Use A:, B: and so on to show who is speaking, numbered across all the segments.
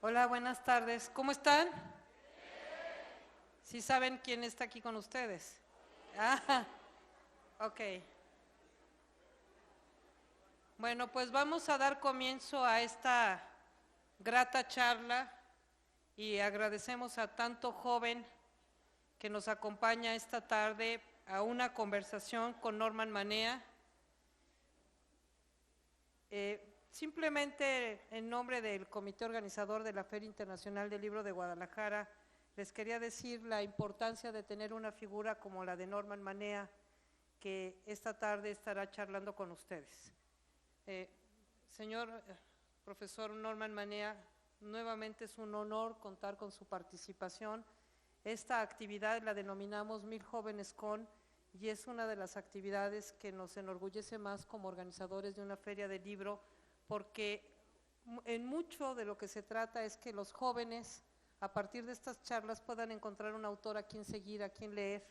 A: Hola, buenas tardes. ¿Cómo están? ¿Sí saben quién está aquí con ustedes? Ah, ok. Bueno, pues vamos a dar comienzo a esta grata charla y agradecemos a tanto joven que nos acompaña esta tarde a una conversación con Norman Manea. Simplemente en nombre del comité organizador de la Feria Internacional del Libro de Guadalajara, les quería decir la importancia de tener una figura como la de Norman Manea, que esta tarde estará charlando con ustedes. Señor profesor Norman Manea, nuevamente es un honor contar con su participación. Esta actividad la denominamos Mil Jóvenes Con, y es una de las actividades que nos enorgullece más como organizadores de una feria de libro, porque en mucho de lo que se trata es que los jóvenes, a partir de estas charlas, puedan encontrar un autor a quien seguir, a quien leer,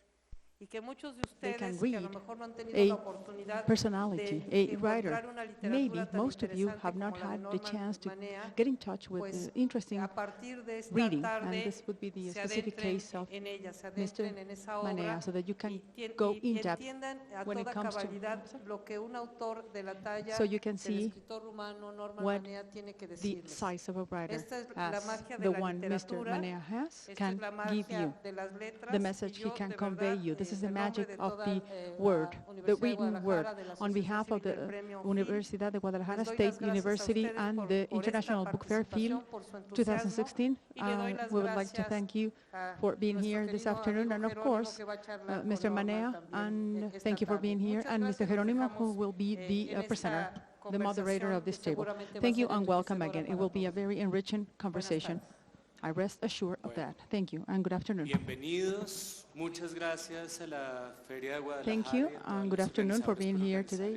A: y que muchos de ustedes que a lo mejor no han tenido la oportunidad
B: personality,
A: de
B: a writer.
A: encontrar una
B: Maybe
A: literatura tan
B: most of you
A: interesante
B: have not
A: como la de
B: had the
A: Norman
B: chance to
A: Manea,
B: get in touch with
A: pues
B: interesting
A: a partir de esta
B: reading, and
A: tarde
B: this would be the
A: se
B: specific
A: adentren
B: case of
A: en ella, se
B: Mr.
A: adentren en esa obra
B: Manea, so that you can
A: y
B: go in depth
A: entiendan a
B: when it
A: toda
B: comes to
A: cabalidad lo que un autor de la talla
B: so you can
A: del
B: see
A: escritor rumano Norman
B: what
A: Manea tiene que
B: the
A: decirles.
B: size of a writer
A: Esta es la
B: as
A: magia
B: the
A: de la
B: one Mr.
A: literatura,
B: Manea has
A: esta
B: can
A: es la
B: give
A: magia
B: you,
A: de las letras,
B: the message
A: y
B: he
A: yo
B: can
A: de
B: convey
A: verdad,
B: you. This is the
A: en nombre
B: magic
A: de
B: of
A: toda
B: the
A: la
B: word, the
A: Universidad de
B: written word.
A: Guadalajara, de la
B: On
A: Asociación
B: behalf of
A: Cívica del
B: the
A: Premio FIL,
B: Universidad de Guadalajara
A: les doy
B: State
A: las gracias a
B: University
A: ustedes
B: and
A: por
B: the
A: esta
B: International Book Fair Field
A: participación, por su entusiasmo,
B: 2016,
A: y le doy las
B: we would like to
A: gracias
B: thank you
A: a
B: for being
A: nuestro
B: here this
A: querido
B: afternoon,
A: amigo
B: and of
A: Jerónimo,
B: course,
A: que va a charlar con
B: Mr.
A: Norman
B: Manea,
A: también
B: and
A: esta
B: thank you for
A: tarde.
B: being here,
A: Muchas
B: and Mr.
A: gracias, los
B: Jerónimo, who
A: dejamos
B: will be the
A: en
B: presenter,
A: esta
B: the moderator
A: conversación
B: of
A: que
B: this table.
A: seguramente va a
B: Thank you
A: ser
B: and welcome
A: enriquecedora
B: again. It
A: para
B: will be a
A: todos.
B: very enriching
A: Buenas
B: conversation.
A: tardes.
B: I rest assured of that. Thank you and good afternoon.
C: Bienvenidos, muchas gracias a la Feria de Guadalajara.
B: Thank you and good afternoon for being here today.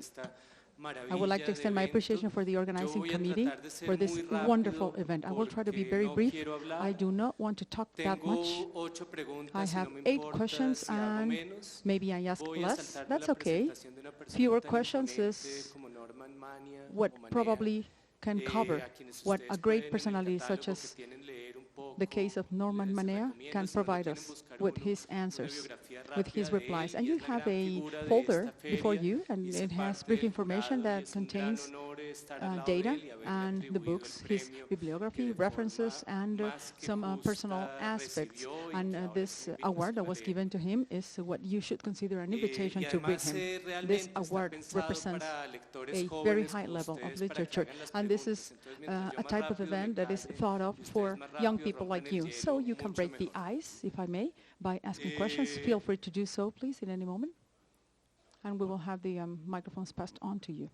B: I would like to extend my appreciation for the organizing committee for this wonderful event. I will try to be very brief. I do not want to talk that much. I have 8 questions and maybe I ask less. That's okay. Fewer questions is what probably can cover what a great personality such as the case of Norman Manea can provide us with his answers, with his replies. And you have a folder before you, and it has brief information that contains data and the books, his bibliography, references, and some personal aspects. And this award that was given to him is what you should consider an invitation to read him. This award represents a very high level of literature, and this is a type of event that is thought of for young people like you. So you can break the ice, if I may, by asking questions. Feel free to do so, please, in any moment. And we will have the microphones passed on to you.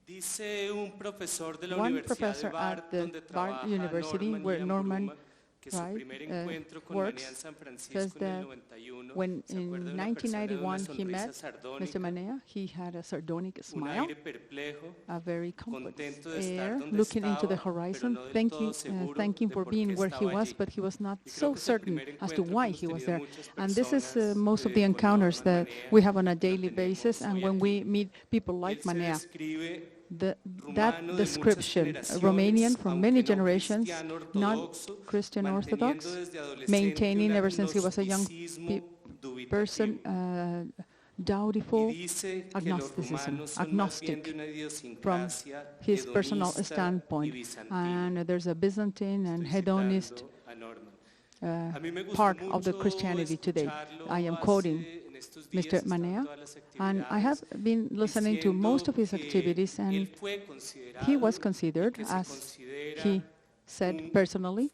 C: Dice un profesor de la
B: One
C: Universidad
B: professor
C: de Bard,
B: at the
C: donde
B: Bard
C: trabaja
B: University,
C: Norman
B: where
C: Ian
B: Norman
C: Bruma, que su primer encuentro con
B: works,
C: Manea en San
B: says
C: Francisco en el
B: that
C: 91,
B: when
C: se acuerda de
B: in
C: una persona de una
B: 1991 he
C: sonrisa
B: met
C: sardónica,
B: Mr. Manea, he had a sardonic
C: un
B: smile,
C: aire perplejo,
B: a very complex
C: contento de estar
B: air,
C: donde
B: looking into the
C: estaba, pero
B: horizon,
C: no del todo seguro
B: thanking
C: de
B: for
C: por
B: being
C: qué
B: where he
C: estaba
B: was,
C: allí.
B: but he was not
C: Y creo
B: so
C: que es el
B: certain
C: primer
B: as to
C: encuentro
B: why
C: que
B: he
C: hemos
B: was
C: tenido
B: there.
C: muchas
B: And this is
C: personas,
B: most of the
C: con
B: encounters
C: Norman
B: that
C: Manea,
B: we have on a
C: lo
B: daily
C: tenemos
B: basis, and
C: hoy
B: when
C: aquí.
B: we meet people
C: Él
B: like
C: se
B: Manea.
C: describe
B: That
C: rumano de
B: description,
C: muchas
B: Romanian
C: generaciones,
B: from
C: aunque
B: many
C: no
B: generations,
C: cristiano
B: not
C: ortodoxo,
B: Christian
C: manteniendo
B: Orthodox,
C: desde adolescente
B: maintaining
C: un
B: ever since he was a young
C: agnosticismo
B: person,
C: dubitativo. Y
B: doubtful
C: dice que los
B: agnosticism,
C: rumanos son más bien de
B: agnostic
C: una
B: from
C: idiosincrasia
B: his personal
C: hedonista y
B: standpoint.
C: bizantina.
B: And there's a Byzantine and
C: Estoy
B: hedonist
C: citando a Norman. A mí me gustó
B: part of the
C: mucho
B: Christianity today.
C: escucharlo
B: I am quoting
C: hace- en estos días,
B: Mr.
C: están
B: Manea,
C: todas las
B: and I have
C: actividades,
B: been listening to most of his
C: diciendo
B: activities,
C: que
B: and
C: él fue considerado
B: he was
C: y
B: considered,
C: que se
B: as
C: considera
B: he said
C: un
B: personally,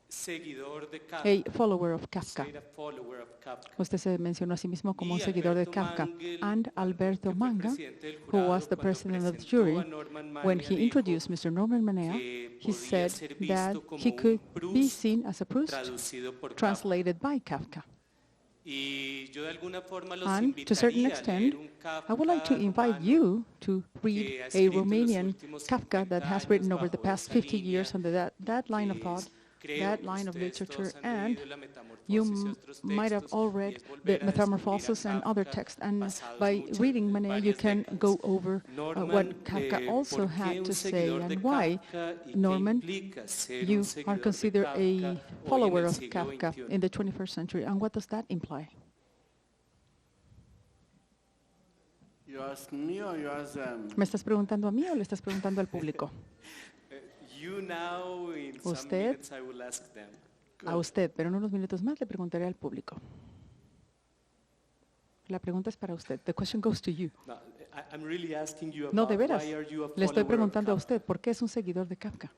C: seguidor de
B: a
C: Kafka,
B: follower of Kafka.
C: ser a follower of Kafka.
B: Usted se mencionó a sí mismo como un
C: Y
B: seguidor de
C: Alberto
B: Kafka.
C: Mangel,
B: And Alberto
C: que fue
B: Manga,
C: presidente del
B: who
C: jurado,
B: was the
C: cuando
B: president of the
C: presentó
B: jury,
C: a Norman
B: when
C: Manea,
B: he
C: dijo
B: introduced Mr. Norman Manea,
C: que
B: he
C: podía
B: said
C: ser
B: that
C: visto como
B: he could
C: un
B: be
C: Proust
B: seen as a Proust
C: traducido por Kafka.
B: translated by Kafka.
C: Y yo de alguna forma los
B: And to a certain
C: invitaría a leer
B: extent,
C: un
B: I would like to
C: Kafka
B: invite
C: rumano
B: you to
C: que
B: read
C: ha
B: a
C: escrito en los
B: Romanian
C: últimos
B: Kafka that
C: 50
B: has written
C: años
B: over the
C: bajo
B: past
C: esa
B: 50
C: línea,
B: years under that line of
C: que
B: thought,
C: es
B: that line of literature, and you might have all read the Metamorphosis and other texts, and by reading Manet, you can go over what Kafka also had to say and why, Norman, you are considered a follower of Kafka in the 21st century, and what does that imply?
D: You ask me or you ask them?
B: ¿Me estás preguntando a mí o le estás preguntando al público? Usted, a usted, pero en unos minutos más le preguntaré al público. La pregunta es para usted. The question goes to you. No, de veras. Le estoy preguntando a usted, ¿por qué es un seguidor de Kafka?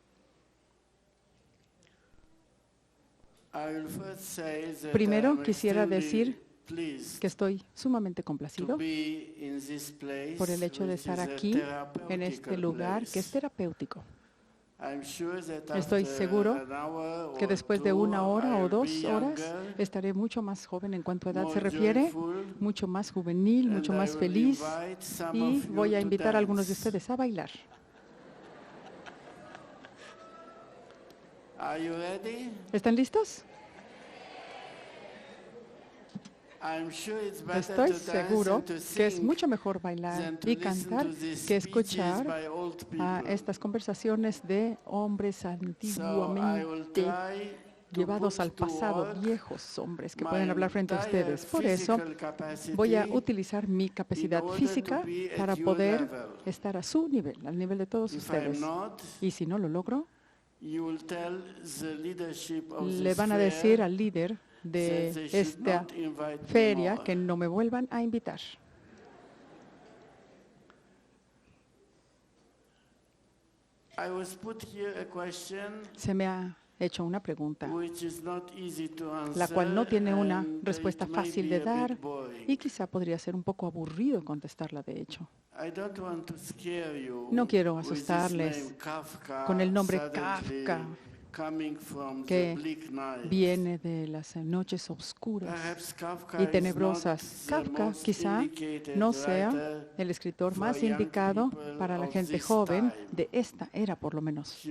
B: Primero, quisiera decir que estoy sumamente complacido por el hecho de estar aquí, en este lugar que es terapéutico. Estoy seguro que después de 1 hora o 2 horas estaré mucho más joven en cuanto a edad se refiere, mucho más juvenil, mucho más feliz, y voy a invitar a algunos de ustedes a bailar. ¿Están listos? Estoy seguro que es mucho mejor bailar y cantar que escuchar a estas conversaciones de hombres antiguamente llevados al pasado, viejos hombres que pueden hablar frente a ustedes. Por eso voy a utilizar mi capacidad física para poder estar a su nivel, al nivel de todos ustedes. Y si no lo logro, le van a decir al líder de esta feria que no me vuelvan a invitar. Se me ha hecho una pregunta, la cual no tiene una respuesta fácil de dar y quizá podría ser un poco aburrido contestarla, de hecho. No quiero asustarles con el nombre Kafka, que viene de las noches oscuras y tenebrosas. Kafka quizá no sea el escritor más indicado para la gente joven de esta era, por lo menos.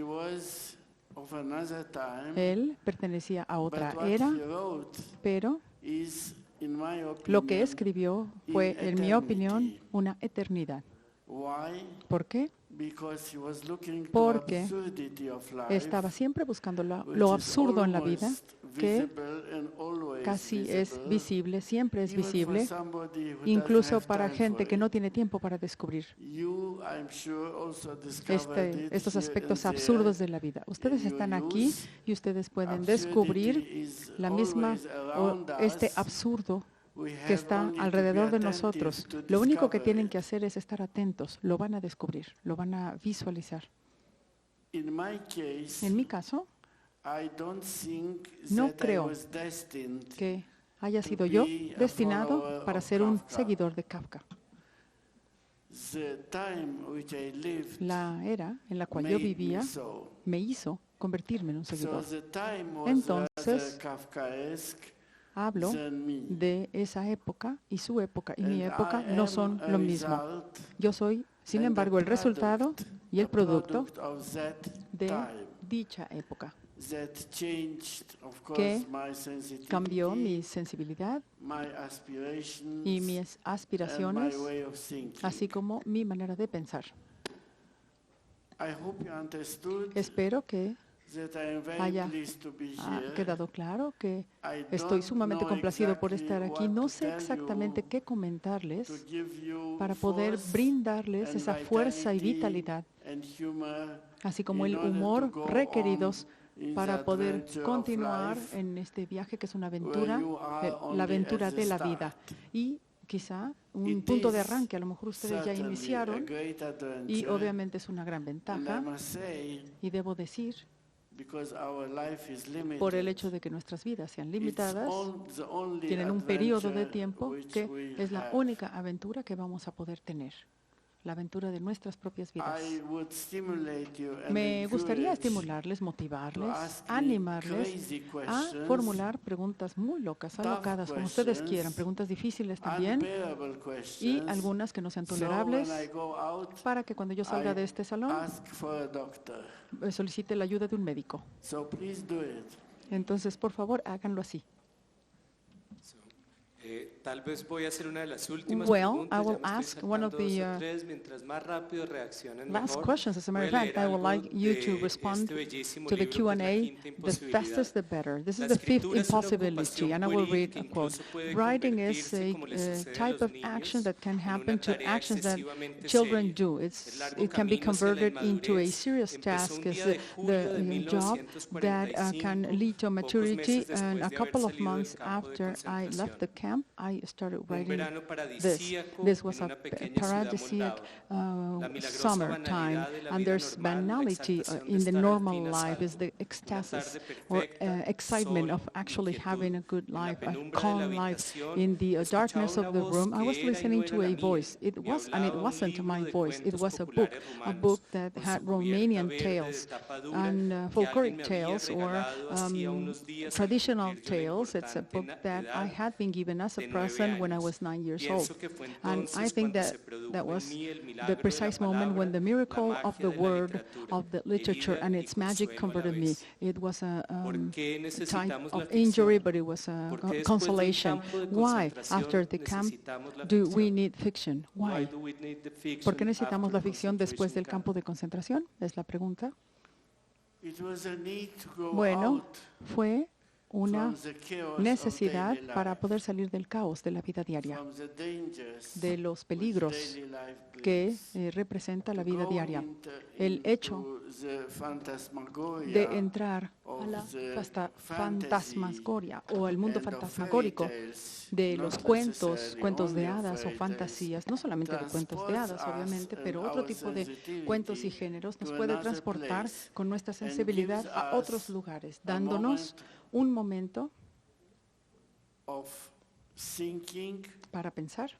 B: Él pertenecía a otra era, pero lo que escribió fue, en mi opinión, una eternidad. ¿Por qué? Porque estaba siempre buscando lo absurdo en la vida, que casi es visible, siempre es visible, incluso para gente que no tiene tiempo para descubrir estos aspectos absurdos de la vida. Ustedes están aquí y ustedes pueden descubrir la misma este absurdo que está alrededor de nosotros. Lo único que tienen que hacer es estar atentos. Lo van a descubrir, lo van a visualizar. En mi caso, no creo que haya sido yo destinado para ser un seguidor de Kafka. La era en la cual yo vivía me hizo convertirme en un seguidor. Entonces, hablo de esa época y su época y mi época no son lo mismo. Yo soy, sin embargo, el resultado y el producto de dicha época, que cambió mi sensibilidad y mis aspiraciones, así como mi manera de pensar. Espero que haya quedado claro que estoy sumamente complacido por estar aquí. No sé exactamente qué comentarles para poder brindarles esa fuerza y vitalidad, así como el humor requeridos para poder continuar en este viaje que es una aventura, la aventura de la vida. Y quizá un punto de arranque, a lo mejor ustedes ya iniciaron, y obviamente es una gran ventaja, y debo decir, por el hecho de que nuestras vidas sean limitadas, tienen un periodo de tiempo que es la única aventura que vamos a poder tener, la aventura de nuestras propias vidas.
D: I would stimulate you and
B: Me gustaría
D: encourage
B: estimularles, motivarles,
D: ask me
B: animarles
D: crazy
B: a
D: questions,
B: formular preguntas muy locas,
D: tough
B: alocadas, como ustedes
D: questions,
B: quieran, preguntas difíciles también
D: unbearable
B: y
D: questions.
B: algunas que no sean
D: So
B: tolerables,
D: when I go out,
B: para que cuando yo salga
D: I
B: de este salón
D: ask for a doctor.
B: solicite la ayuda de un médico.
D: So please do it.
B: Entonces, por favor, háganlo así.
C: Tal vez voy a hacer una de las últimas
B: Well, I
C: preguntas.
B: will
C: Ya me
B: ask
C: estoy
B: one of
C: saltando
B: the,
C: dos o tres. Mientras más rápido reaccionen,
B: last
C: mejor.
B: questions. As a matter of
C: Voy a
B: fact,
C: leer
B: I would
C: algo
B: like you to
C: de
B: respond
C: este bellísimo
B: to the
C: libro que es La
B: Q&A.
C: Quinta
B: The
C: Imposibilidad.
B: fastest, the better. This
C: La
B: is the fifth
C: escritura es una
B: impossibility,
C: ocupación
B: and I will
C: pueril
B: read
C: que
B: a quote.
C: incluso puede
B: Writing is
C: convertirse, como le sucede a
B: type
C: los
B: of
C: niños,
B: action that can
C: en una
B: happen to
C: tarea
B: actions that
C: excesivamente
B: children
C: seria.
B: do.
C: El largo
B: It can be
C: camino hacia la
B: converted into a
C: inmadurez
B: serious
C: empezó
B: task.
C: un
B: It's
C: día de julio de
B: the job that can
C: 1945,
B: lead to maturity,
C: pocos meses
B: and a
C: después de haber
B: couple of
C: salido del
B: months
C: campo de
B: after I left the
C: concentración.
B: camp, I started
C: Un
B: writing
C: verano
B: this.
C: paradisíaco
B: This was
C: en
B: a
C: una pequeña ciudad
B: paradisiac
C: moldava. La milagrosa
B: summertime,
C: banalidad de la
B: and
C: vida
B: there's
C: normal, la
B: banality
C: exaltación de
B: in the
C: estar al
B: normal
C: fin a
B: life, is
C: salvo.
B: the
C: Una
B: ecstasis
C: tarde
B: or
C: perfecta,
B: excitement of
C: sol,
B: actually having a good
C: inquietud. En la
B: life, a
C: penumbra de la
B: calm life.
C: habitación,
B: In the
C: escuchaba
B: darkness
C: una
B: of the
C: voz
B: room, I
C: que
B: was
C: era y
B: listening
C: no
B: to
C: era
B: a
C: la
B: voice.
C: mía.
B: It
C: Me
B: was, and it
C: hablaba un
B: wasn't my
C: libro de
B: voice. It
C: cuentos
B: was a book,
C: populares
B: that
C: romanos,
B: had
C: con su cubierta
B: Romanian
C: verde de
B: tales
C: tapa dura,
B: and
C: que alguien
B: folkloric
C: me había
B: tales, or
C: regalado hacía unos días al
B: traditional
C: cumplir yo la
B: tales. It's a book
C: importante
B: that I
C: edad
B: had been given as a
C: de 9
B: present when I
C: años.
B: was 9 years old.
C: Pienso que fue
B: And I
C: entonces
B: think
C: cuando
B: that
C: se produjo
B: that
C: en
B: was
C: mí el
B: the
C: milagro de la
B: precise moment when the
C: palabra, la
B: miracle of
C: magia
B: the
C: de la
B: word
C: literatura,
B: of the literature
C: herida
B: and
C: y
B: its magic
C: consuelo a la
B: converted me.
C: vez.
B: It was a
C: ¿Por qué
B: type
C: necesitamos la
B: of injury,
C: ficción?
B: but it was a
C: ¿Por qué después de un
B: consolation.
C: campo de
B: Why,
C: concentración
B: after the camp,
C: necesitamos la
B: do we
C: ficción?
B: need fiction?
C: Why
B: Why?
C: do we need the fiction
B: ¿Por qué necesitamos
C: after
B: la
C: the
B: ficción después
C: concentration
B: del campo de concentración? Es la pregunta.
D: It was a need to go
B: Bueno,
D: out
B: fue una
D: from the chaos
B: necesidad
D: of daily
B: para
D: life,
B: poder salir del caos de la vida diaria,
D: from the dangers
B: de los
D: which
B: peligros
D: daily life
B: que
D: brings.
B: representa la
D: To
B: vida
D: go
B: diaria.
D: into
B: El hecho
D: into the phantasmagoria
B: de entrar a
D: of
B: la
D: the
B: fantasmagoria o el mundo
D: and of
B: fantasmagórico
D: fairy tales,
B: de
D: not
B: los cuentos,
D: necessarily
B: cuentos de
D: only of
B: hadas o
D: fairy tales,
B: fantasías, no solamente de cuentos de hadas,
D: transports us
B: obviamente,
D: and
B: pero otro
D: our
B: tipo de
D: sensitivity
B: cuentos y géneros nos
D: to
B: puede
D: another
B: transportar
D: place
B: con nuestra
D: and
B: sensibilidad
D: gives
B: a otros
D: us
B: lugares,
D: a
B: dándonos
D: moment
B: un momento
D: of thinking
B: para pensar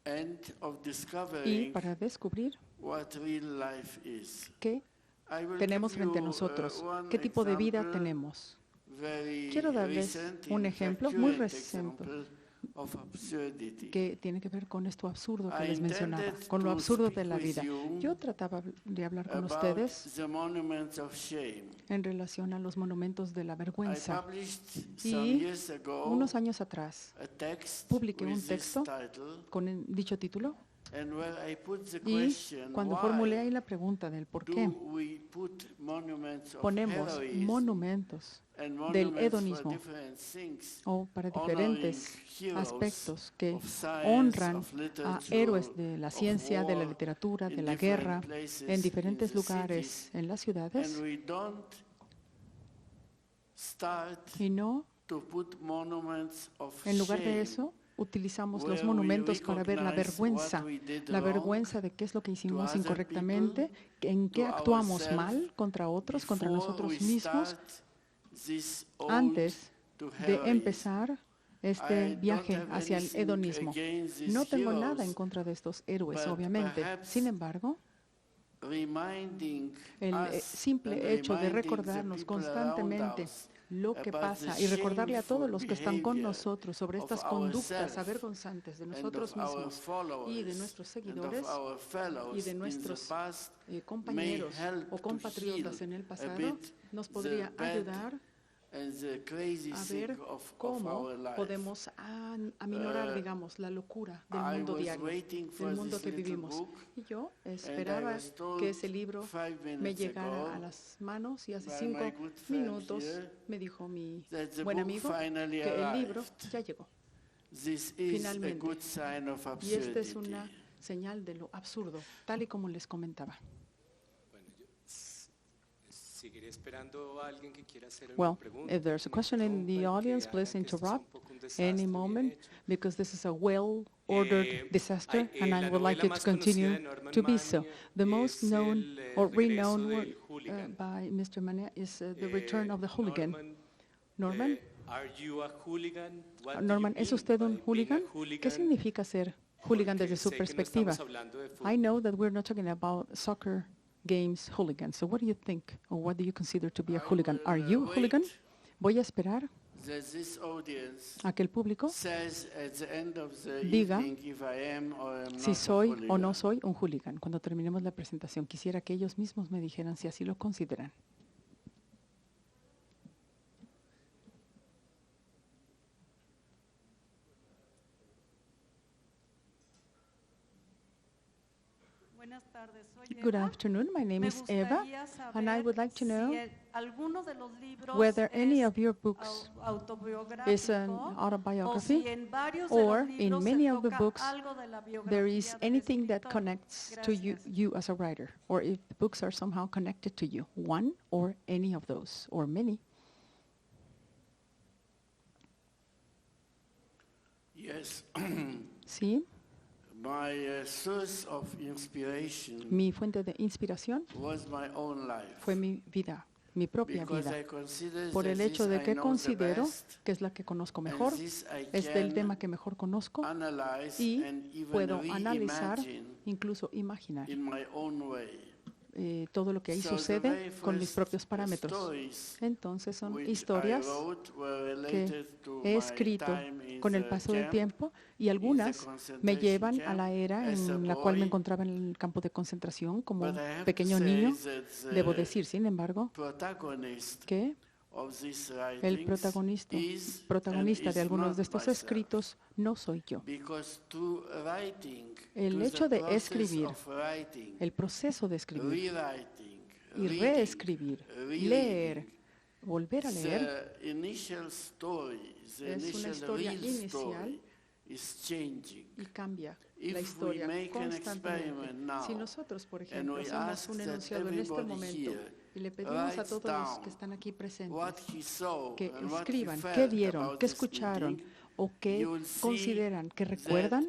D: and of
B: y
D: discovering
B: para descubrir
D: what real life is.
B: qué
D: I will
B: tenemos
D: give
B: frente a
D: you,
B: nosotros,
D: one
B: qué tipo de vida
D: example,
B: tenemos.
D: very
B: Quiero darles
D: recent,
B: un
D: in fact,
B: ejemplo muy
D: current
B: reciente
D: example of absurdity.
B: que tiene que ver con esto absurdo que
D: I
B: les mencionaba,
D: intended
B: con lo
D: to
B: absurdo de
D: speak
B: la
D: with
B: vida.
D: you
B: Yo trataba de hablar con
D: about
B: ustedes
D: the monuments of shame.
B: en relación a los monumentos de la
D: I
B: vergüenza.
D: published
B: Y
D: some years ago
B: unos años atrás
D: a text
B: publiqué un
D: with this
B: texto
D: title,
B: con dicho título
D: and where I put the
B: y
D: question,
B: cuando
D: why
B: formulé ahí la pregunta del por
D: do
B: qué
D: we put monuments of
B: ponemos
D: heroism
B: monumentos
D: and
B: del
D: monuments for
B: hedonismo
D: different things,
B: o para
D: honoring
B: diferentes
D: heroes
B: aspectos que
D: of science,
B: honran
D: of
B: a
D: literature,
B: héroes de la
D: of
B: ciencia, de la
D: war,
B: literatura, de
D: in
B: la
D: different
B: guerra,
D: places
B: en diferentes
D: in the
B: lugares
D: cities,
B: en las ciudades,
D: and we don't start
B: y no,
D: to put monuments of
B: en lugar de
D: shame
B: eso, utilizamos
D: where
B: los
D: we
B: monumentos para ver la
D: recognize
B: vergüenza,
D: what we did
B: la
D: wrong
B: vergüenza de qué es lo que hicimos
D: other
B: incorrectamente, en qué
D: to
B: actuamos
D: ourselves
B: mal contra otros, contra
D: before
B: nosotros
D: we
B: mismos,
D: start this ode
B: antes
D: to
B: de
D: heroism.
B: empezar este
D: I
B: viaje
D: don't have
B: hacia el
D: anything
B: hedonismo.
D: against these
B: No tengo nada en
D: heroes,
B: contra de estos héroes,
D: but
B: obviamente.
D: perhaps
B: Sin embargo,
D: reminding
B: el
D: us
B: simple
D: and
B: hecho de
D: reminding the
B: recordarnos
D: people
B: constantemente
D: around us
B: lo que
D: about
B: pasa
D: the
B: y recordarle a todos
D: shameful
B: los que están con
D: behavior
B: nosotros sobre
D: of
B: estas conductas
D: ourselves
B: avergonzantes de
D: and
B: nosotros
D: of our
B: mismos y de
D: followers
B: nuestros
D: and of
B: seguidores
D: our fellows
B: y de
D: in the
B: nuestros
D: past
B: compañeros
D: may help
B: o
D: to
B: compatriotas
D: heal
B: en el
D: a
B: pasado,
D: bit
B: nos
D: the
B: podría
D: bad
B: ayudar
D: and the crazy
B: a
D: thing
B: ver
D: of
B: cómo
D: our life.
B: podemos aminorar,
D: Uh,
B: digamos, la locura del
D: I
B: mundo
D: was
B: diario,
D: waiting for
B: del mundo
D: this
B: que
D: little
B: vivimos.
D: book,
B: Y yo
D: and I
B: esperaba
D: was told
B: que ese libro
D: 5
B: me
D: minutes
B: llegara
D: ago
B: a las manos y hace
D: by
B: 5
D: my good friend
B: minutos
D: here
B: me dijo mi
D: that the
B: buen
D: book
B: amigo
D: finally
B: que el libro
D: arrived.
B: ya llegó.
D: This is
B: Finalmente.
D: a good sign of
B: Y esta es
D: absurdity.
B: una señal de lo absurdo, tal y como les comentaba.
C: Bueno, yo seguiré esperando a alguien que quiera hacer
B: Well,
C: alguna pregunta.
B: if there's a
C: que me
B: question in the
C: interrumpa y que
B: audience,
C: haga
B: please
C: que esto sea un
B: interrupt
C: poco un desastre
B: any
C: bien
B: moment,
C: hecho.
B: because this is a well-ordered disaster, and I
C: la
B: would like
C: novela
B: it
C: más
B: to continue
C: conocida de Norman
B: to be so.
C: Mania
B: The most
C: es
B: known
C: el,
B: or
C: regreso
B: renowned
C: del
B: work
C: hooligan.
B: by Mr. Mania is The Return of the Hooligan.
C: Norman
B: Norman
C: Are you a hooligan? What do you
B: Norman, ¿es
C: mean
B: usted
C: by
B: un
C: being a
B: hooligan? ¿Qué
C: hooligan?
B: significa ser hooligan
C: Porque
B: desde su
C: sé que no
B: perspectiva?
C: estamos hablando de
B: I
C: fútbol.
B: know that we're not talking about soccer games hooligans. So what do you think, or what do you consider to be a hooligan? Are you a hooligan? Voy a esperar
D: that this audience
B: a que el público
D: says at the end of the
B: diga
D: evening if I am or am
B: si
D: not a
B: soy o
D: hooligan.
B: no soy un hooligan. Cuando terminemos la presentación, quisiera que ellos mismos me dijeran si así lo consideran.
E: Buenas tardes, soy
B: Good
E: Eva.
B: afternoon. My name
E: Me
B: is Eva,
E: gustaría
B: and I would like to
E: saber
B: know
E: si alguno de los libros
B: whether any
E: es
B: of your books
E: autobiográfico
B: is an
E: o
B: autobiography,
E: si en varios de
B: or
E: los
B: in
E: libros
B: many
E: se
B: of the
E: toca
B: books
E: algo de la biografía
B: there is
E: del
B: anything that
E: escritor.
B: connects to
E: Gracias.
B: you as a writer, or if the books are somehow connected to you, one or any of those, or many.
D: Yes,
B: Sí,
D: my source of inspiration
B: mi fuente de inspiración
D: was my own life.
B: fue mi vida, mi propia
D: Because
B: vida,
D: I consider
B: por
D: that
B: el hecho
D: this
B: de
D: I
B: que
D: know the
B: considero
D: best,
B: que es la que conozco
D: and
B: mejor,
D: this I
B: es del
D: can
B: tema que mejor conozco
D: analyze
B: y
D: and even
B: puedo analizar,
D: reimagine
B: incluso imaginar
D: in my own way.
B: todo lo que ahí
D: So the
B: sucede
D: very
B: con mis
D: first
B: propios parámetros.
D: stories
B: Entonces son
D: which
B: historias
D: I wrote were
B: que
D: related to
B: he
D: my
B: escrito
D: time in
B: con el
D: the
B: paso del
D: camp,
B: tiempo y algunas me llevan a la era en la cual me encontraba en el campo de concentración como
D: But I have to
B: pequeño
D: say
B: niño.
D: that the
B: Debo decir, sin embargo,
D: protagonist
B: que
D: of these
B: el
D: writings
B: protagonista
D: is
B: de algunos
D: not
B: de estos
D: myself.
B: escritos no soy yo.
D: Because through writing,
B: El
D: through
B: hecho
D: the
B: de
D: process
B: escribir,
D: of writing,
B: el proceso de escribir
D: rewriting,
B: y
D: reading,
B: reescribir,
D: rereading,
B: leer, volver a leer,
D: the initial story, the
B: es una
D: initial
B: historia
D: real
B: inicial
D: story is changing.
B: y cambia
D: If
B: la
D: we
B: historia
D: make an
B: constantemente.
D: experiment now,
B: Si nosotros, por
D: and
B: ejemplo,
D: we
B: hacemos
D: ask
B: un
D: that
B: enunciado en este
D: everybody
B: momento
D: here
B: y le pedimos a
D: writes
B: todos los
D: down
B: que están aquí
D: what
B: presentes
D: he saw
B: que
D: and what he
B: escriban qué
D: felt
B: vieron,
D: about
B: qué
D: this
B: escucharon
D: meeting,
B: o qué
D: you will see
B: consideran, que
D: that
B: recuerdan,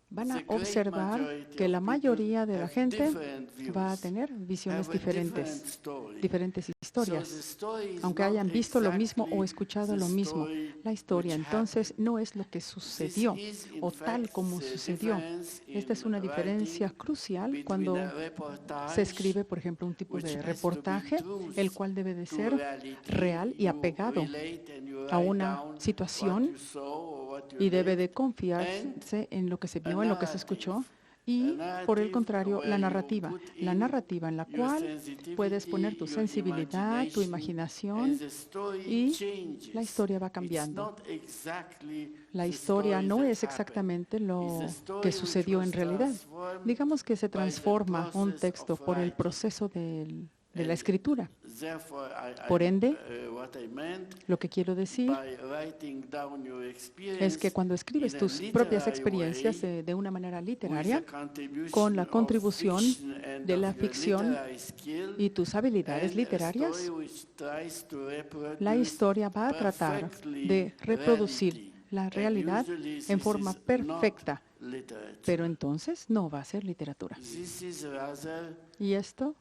B: van a
D: the great
B: observar
D: majority
B: que
D: of
B: la
D: people
B: mayoría de la
D: have
B: gente
D: different
B: va a
D: views,
B: tener visiones
D: have a different
B: diferentes,
D: story.
B: diferentes
D: So the
B: historias.
D: story is
B: Aunque
D: not
B: hayan visto lo mismo
D: exactly
B: o escuchado
D: the
B: lo mismo,
D: story
B: la historia
D: which
B: entonces
D: happened.
B: no es lo que
D: This
B: sucedió
D: is, in
B: o tal
D: fact,
B: como
D: the
B: sucedió.
D: difference
B: Esta es
D: in
B: una diferencia
D: writing
B: crucial
D: between
B: cuando
D: a reportage
B: se escribe, por ejemplo, un tipo
D: which
B: de
D: has to be
B: reportaje,
D: truth
B: el cual debe de
D: to
B: ser
D: reality.
B: real y
D: You
B: apegado
D: relate and you
B: a
D: write
B: una
D: down what
B: situación
D: you saw or what you
B: y debe de
D: read.
B: confiarse en lo que se vio, en lo que se escuchó, y
D: A
B: por el
D: narrative
B: contrario,
D: where
B: la
D: you
B: narrativa.
D: put
B: La
D: in
B: narrativa en la
D: your
B: cual
D: sensitivity,
B: puedes poner tu
D: your
B: sensibilidad, tu
D: imagination,
B: imaginación,
D: and the story
B: y
D: changes.
B: la historia va
D: It's
B: cambiando.
D: not exactly
B: La
D: the
B: historia
D: story
B: no
D: that
B: es
D: happened.
B: exactamente
D: It's
B: lo
D: the story
B: que
D: which
B: sucedió
D: was
B: en realidad.
D: transformed
B: Digamos que se
D: by the
B: transforma un
D: process
B: texto
D: of
B: por el
D: writing.
B: proceso de la
D: And
B: escritura.
D: Therefore,
B: Por ende,
D: what I meant
B: Lo que quiero decir
D: by writing down your experience
B: es que cuando escribes
D: in a
B: tus propias
D: literary
B: experiencias
D: way,
B: de una manera
D: with
B: literaria,
D: the contribution
B: con la
D: of
B: contribución
D: fiction and
B: de
D: of
B: la
D: your
B: ficción
D: literary skill,
B: y tus habilidades
D: and a
B: literarias,
D: story which tries to reproduce
B: la historia va a tratar
D: perfectly
B: de reproducir
D: reality.
B: la
D: And
B: realidad
D: usually this
B: en forma
D: is not
B: perfecta,
D: literature.
B: pero entonces no va a ser literatura.
D: This is rather,
B: Y esto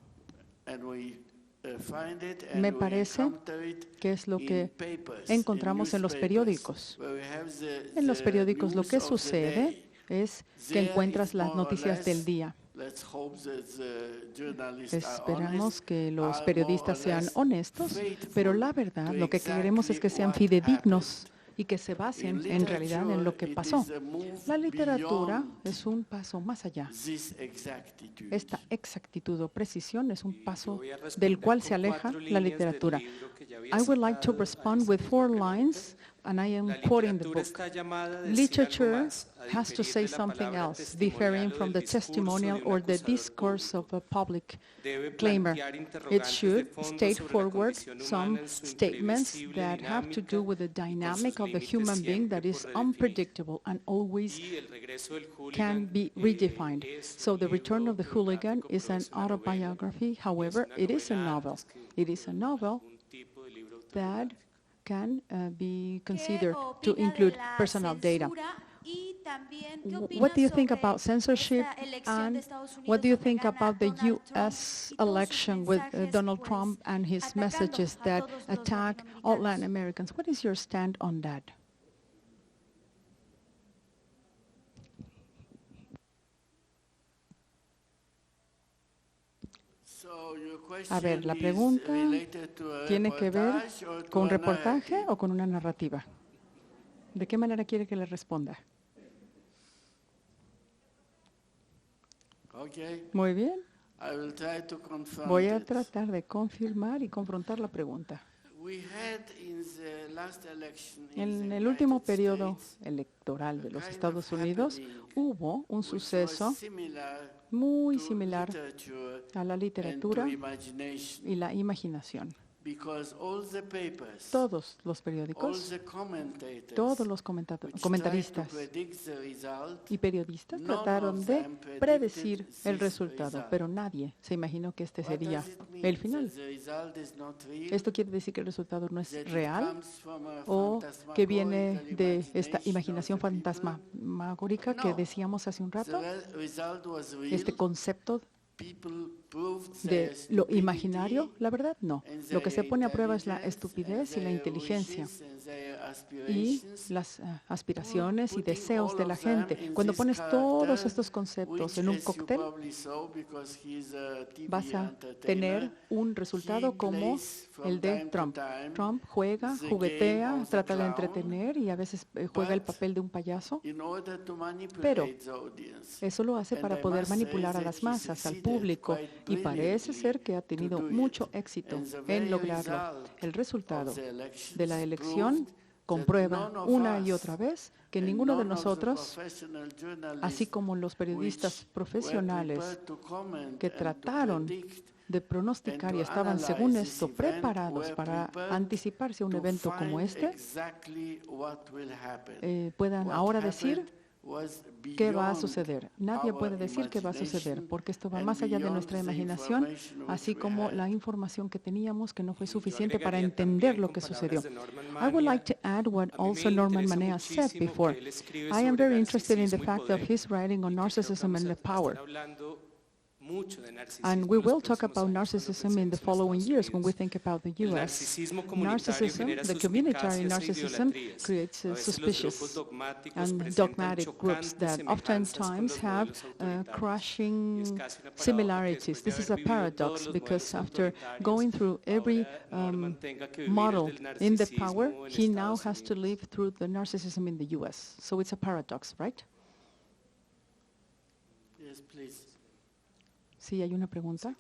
D: and we find it and
B: me
D: we
B: parece
D: encounter it
B: que es lo
D: in
B: que
D: papers,
B: encontramos
D: in
B: en los
D: newspapers,
B: periódicos.
D: where we have
B: En los
D: the
B: periódicos lo
D: news
B: que
D: of the
B: sucede
D: day.
B: es que
D: There
B: encuentras
D: it's
B: las
D: more or
B: noticias del
D: less,
B: día.
D: let's hope that the journalists are
B: Esperamos
D: honest,
B: que los
D: are
B: periodistas
D: more or
B: sean
D: less
B: honestos,
D: faithful
B: pero la verdad,
D: to
B: lo que queremos es que
D: exactly
B: sean
D: what
B: fidedignos
D: happened.
B: y que se basen
D: In
B: en realidad en lo que
D: literature,
B: pasó.
D: it is a move
B: La literatura
D: beyond
B: es un paso más allá.
D: this exactitude.
B: Esta exactitud o precisión es un
C: Yo
B: paso
C: voy a responder
B: del cual
C: con
B: se aleja
C: 4
B: la
C: líneas del
B: literatura.
C: libro que ya había
B: I would like to
C: citado
B: respond
C: a
B: with
C: esta
B: 4
C: pregunta.
B: lines, and I am
C: La
B: quoting the
C: literatura
B: book.
C: está llamada a decir algo
B: Literature
C: más, a
B: has to
C: diferir
B: say
C: de la
B: something
C: palabra
B: else, differing
C: testimonial o
B: from
C: del
B: the
C: discurso de
B: testimonial
C: un
B: or the
C: acusador
B: discourse
C: público.
B: of a public
C: Debe
B: claimer.
C: plantear
B: It
C: interrogantes de
B: should
C: fondo
B: state
C: sobre la
B: forward
C: condición humana
B: some
C: en su
B: statements
C: imprevisible
B: that have to do
C: dinámica
B: with the
C: y con
B: dynamic
C: sus
B: of the
C: límites
B: human being that
C: siempre
B: is
C: por redefinir.
B: unpredictable and always
C: Y el regreso del
B: can
C: hooligan,
B: be redefined.
C: es
B: So
C: un
B: the Return
C: libro
B: of the Hooligan
C: biográfico,
B: is
C: pero
B: an
C: es una novela,
B: autobiography.
C: y es
B: However,
C: una
B: it is a
C: novela
B: novel.
C: antes que
B: It is a novel
C: algún tipo de libro
B: that
C: autobiográfico.
B: can be
F: ¿Qué
B: considered
F: opina
B: to
F: de
B: include
F: la
B: personal data.
F: censura y
B: what do you think about censorship, and what do you think about the U.S. election with Donald Trump and his messages that attack all Latin Americans? What is your stand on that? A ver, la pregunta tiene que ver con un reportaje o con una narrativa. ¿De qué manera quiere que le responda? Muy bien. Voy a tratar de confirmar y confrontar la pregunta. En el último periodo electoral de los Estados Unidos hubo un suceso muy similar a la literatura y la imaginación. Todos los periódicos, todos los comentaristas y periodistas trataron de predecir el resultado, pero nadie se imaginó que este sería el final. ¿Esto quiere decir que el resultado no es real o que viene de esta imaginación fantasmagórica que decíamos hace un rato? Este concepto de lo imaginario, la verdad, no. Lo que se pone a prueba es la estupidez y la inteligencia y las aspiraciones y deseos de la gente. Cuando pones todos estos conceptos en un cóctel, vas a tener un resultado como el de Trump. Trump juega, juguetea, trata de entretener y a veces juega el papel de un payaso, pero eso lo hace para poder manipular a las masas, al público, y parece ser que ha tenido mucho éxito en lograrlo. El resultado de la elección comprueba una y otra vez que ninguno de nosotros, así como los periodistas profesionales que trataron de pronosticar y estaban, según esto, preparados para anticiparse a un evento como este, puedan ahora decir qué va a suceder. Nadie puede decir qué va a suceder, porque esto va más allá de nuestra imaginación, así como la información que teníamos que no fue suficiente para entender lo que sucedió. I would like to add what also Norman Manea said before. I am very interested in the fact of his writing on narcissism and the power. And we will talk about narcissism in the following years when we think about the U.S. Narcissism, the communitary narcissism, creates suspicious and dogmatic groups that oftentimes have crushing similarities. This is a paradox because after going through every model in the power, he now has to live through the narcissism in the U.S. So it's a paradox, right?
D: Yes, please.
B: Sí, hay una pregunta.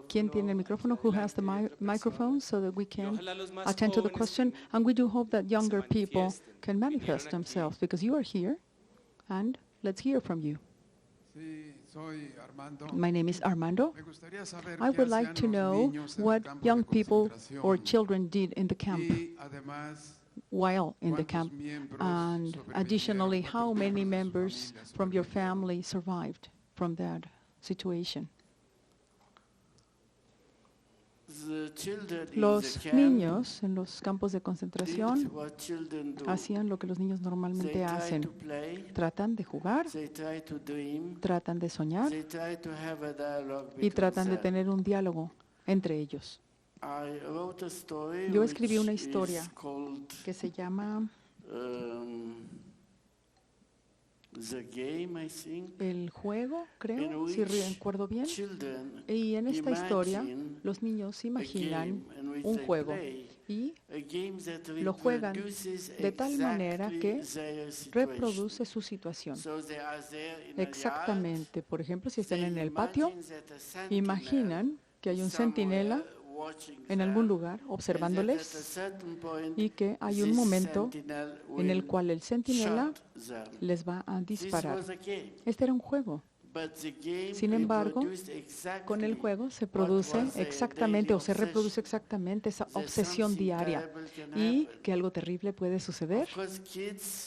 B: ¿Quién tiene el micrófono? Who has the microphone so that we can attend to the question? And we do hope that younger people can manifest themselves because you are here and let's hear from you. My name is Armando. I would like to know what young people or children did in the camp while in the camp, and additionally, how many members from your family survived from that situation. Los niños en los campos de concentración hacían lo que los niños normalmente hacen. Tratan de jugar, tratan de soñar y tratan de tener un diálogo entre ellos. Yo escribí una historia que se llama El juego, creo, si recuerdo bien. Y en esta historia, los niños imaginan un juego y lo juegan de tal manera que reproduce su situación. Exactamente. Por ejemplo, si están en el patio, imaginan que hay un centinela en algún lugar observándoles y que hay un momento en el cual el centinela les va a disparar. Este era un juego. Sin embargo, con el juego se produce exactamente o se reproduce exactamente esa obsesión diaria y que algo terrible puede suceder.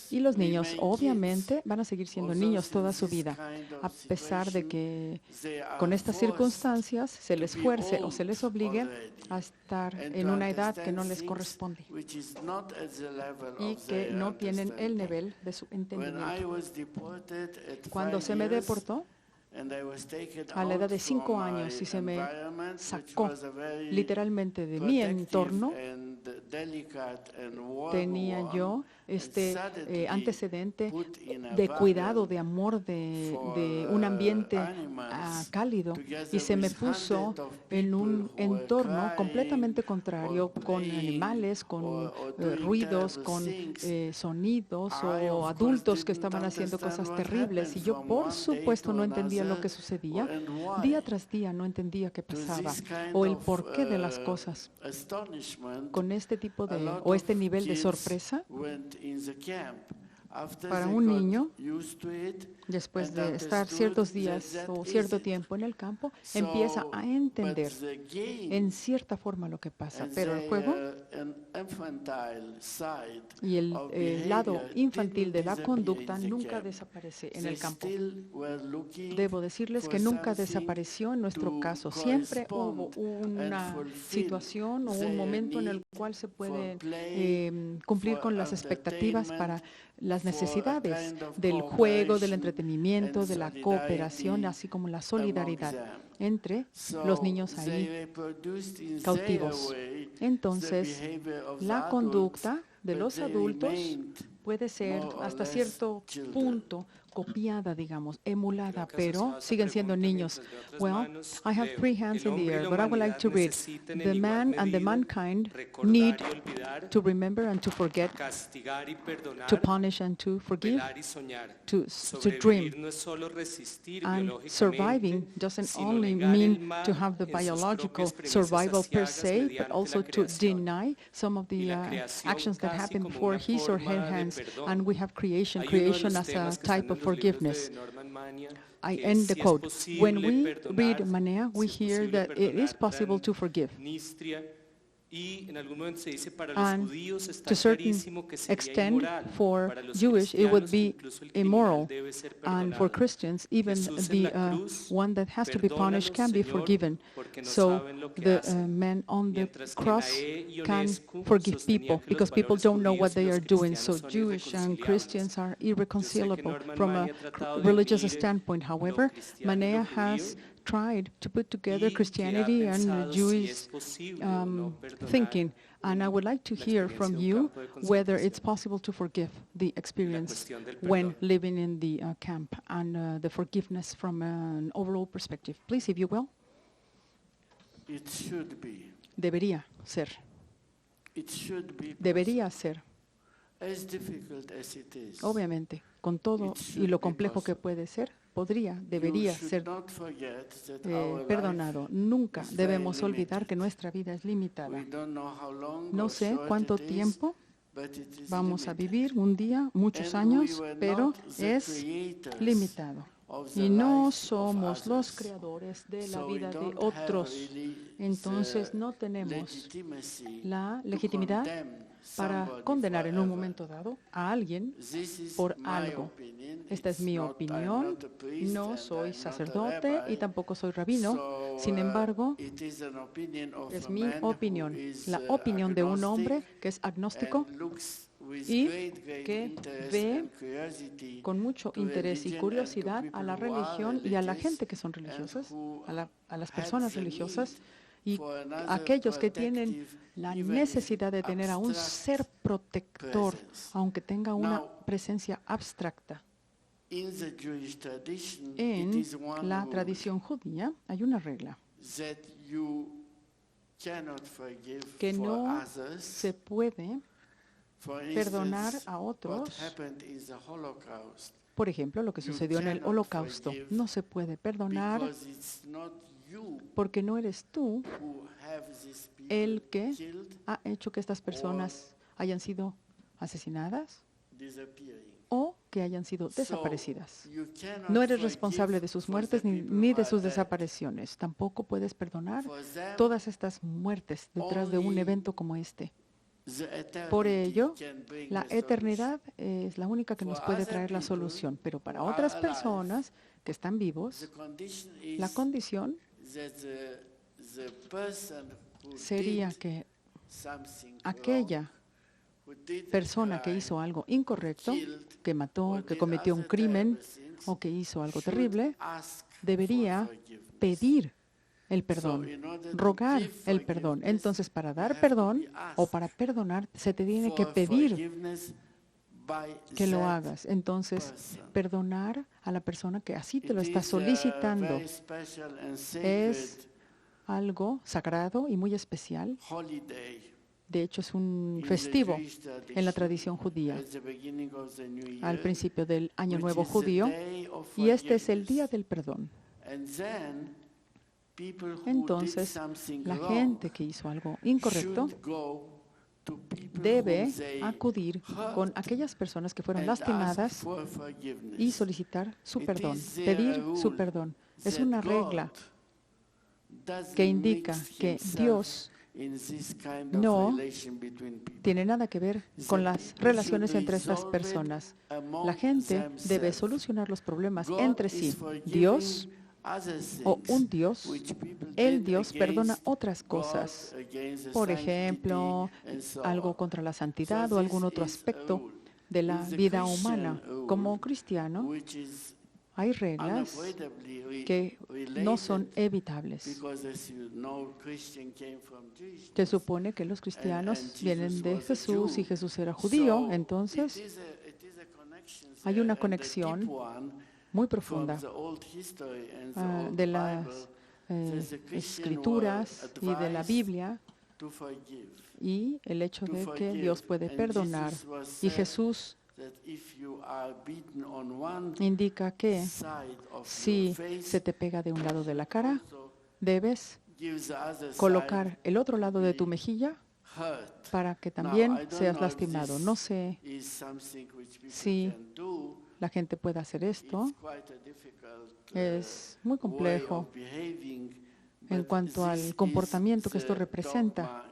B: Y los niños obviamente van a seguir siendo niños toda su vida, a pesar de que con estas circunstancias se les fuerce o se les obligue a estar en una edad que no les corresponde y que no tienen el nivel de su entendimiento. Cuando se me deportó, a la edad de 5 años y se me sacó literalmente de mi entorno, tenía yo este antecedente de cuidado, de amor, de un ambiente cálido, y se me puso en un entorno completamente contrario, con animales, con ruidos, con sonidos o adultos que estaban haciendo cosas terribles, y yo por supuesto no entendía lo que sucedía. Día tras día no entendía qué pasaba o el porqué de las cosas. Con este tipo de o este nivel de sorpresa, para un niño, después de estar ciertos días o cierto tiempo en el campo, empieza a entender en cierta forma lo que pasa. Pero el juego y el lado infantil de la conducta nunca desaparece en el campo. Debo decirles que nunca desapareció en nuestro caso. Siempre hubo una situación o un momento en el cual se puede cumplir con las expectativas para las necesidades del juego, del entretenimiento, de la cooperación, así como la solidaridad entre los niños ahí cautivos. Entonces, la conducta de los adultos puede ser hasta cierto punto copiada, digamos, emulada, pero siguen siendo niños. Well, I have 3 hands in the air, but I would like to read. The man and the mankind need to remember and to forget, to punish and to forgive, to dream. And surviving doesn't only mean to have the biological survival per se, but also to deny some of the actions that happen before his or her hands. And we have creation as a type of forgiveness. I end the quote. When we read Manea, we hear that it is possible to forgive. And to a certain extent, for Jewish, it would be immoral. And for Christians, even the one that has to be punished can be forgiven. So the man on the cross can forgive people because people don't know what they are doing. So Jewish and Christians are irreconcilable from a religious standpoint. However, Manea has tried to put together Christianity and Jewish thinking. And I would like to hear from you whether it's possible to forgive the experience when living in the camp and the forgiveness from an overall perspective. Please, if you will.
D: It should be.
B: Debería ser.
D: It should be.
B: Debería ser.
D: As difficult as it is.
B: Obviamente, con todo y lo complejo que puede ser, debería ser perdonado. Nunca debemos olvidar que nuestra vida es limitada. No sé cuánto tiempo vamos a vivir, un día, muchos años, pero es limitado. Y no somos los creadores de la vida de otros. Entonces no tenemos la legitimidad para condenar en un momento dado a alguien por algo. Esta es mi opinión. No soy sacerdote y tampoco soy rabino. Sin embargo, es mi opinión. La opinión de un hombre que es agnóstico y que ve con mucho interés y curiosidad a la religión y a la gente que son religiosas, a las personas religiosas, y aquellos que tienen la necesidad de tener a un ser protector, aunque tenga una presencia abstracta. En la tradición judía hay una regla que no se puede perdonar a otros. Por ejemplo, lo que sucedió en el Holocausto. No se puede perdonar porque no eres tú el que ha hecho que estas personas hayan sido asesinadas o que hayan sido desaparecidas. No eres responsable de sus muertes ni de sus desapariciones. Tampoco puedes perdonar todas estas muertes detrás de un evento como este. Por ello, la eternidad es la única que nos puede traer la solución. Pero para otras personas que están vivos, la condición sería que aquella persona que hizo algo incorrecto, que mató, que cometió un crimen o que hizo algo terrible, debería pedir el perdón, rogar el perdón. Entonces, para dar perdón o para perdonar, se te tiene que pedir que lo hagas. Entonces, perdonar a la persona que así te lo está solicitando es algo sagrado y muy especial. De hecho, es un festivo en la tradición judía al principio del Año Nuevo judío, y este es el día del perdón. Entonces, la gente que hizo algo incorrecto debe acudir con aquellas personas que fueron lastimadas y solicitar su perdón, pedir su perdón. Es una regla que indica que Dios no tiene nada que ver con las relaciones entre estas personas. La gente debe solucionar los problemas entre sí. Dios o un Dios, el Dios perdona otras cosas. Por ejemplo, algo contra la santidad o algún otro aspecto de la vida humana. Como cristiano, hay reglas que no son evitables. Se supone que los cristianos vienen de Jesús y Jesús era judío, entonces hay una conexión muy profunda de las escrituras y de la Biblia y el hecho de que Dios puede perdonar. Y Jesús indica que si se te pega de un lado de la cara, debes colocar el otro lado de tu mejilla para que también seas lastimado. No sé si la gente puede hacer esto. Es muy complejo en cuanto al comportamiento que esto representa,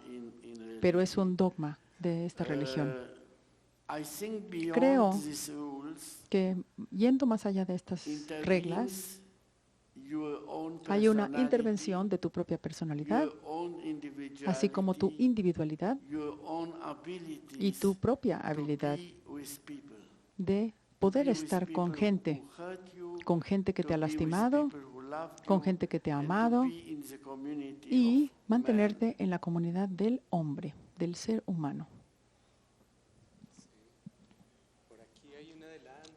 B: pero es un dogma de esta religión. Creo que yendo más allá de estas reglas, hay una intervención de tu propia personalidad, así como tu individualidad y tu propia habilidad de poder estar con gente que te ha lastimado, con gente que te ha amado y mantenerte en la comunidad del hombre, del ser humano.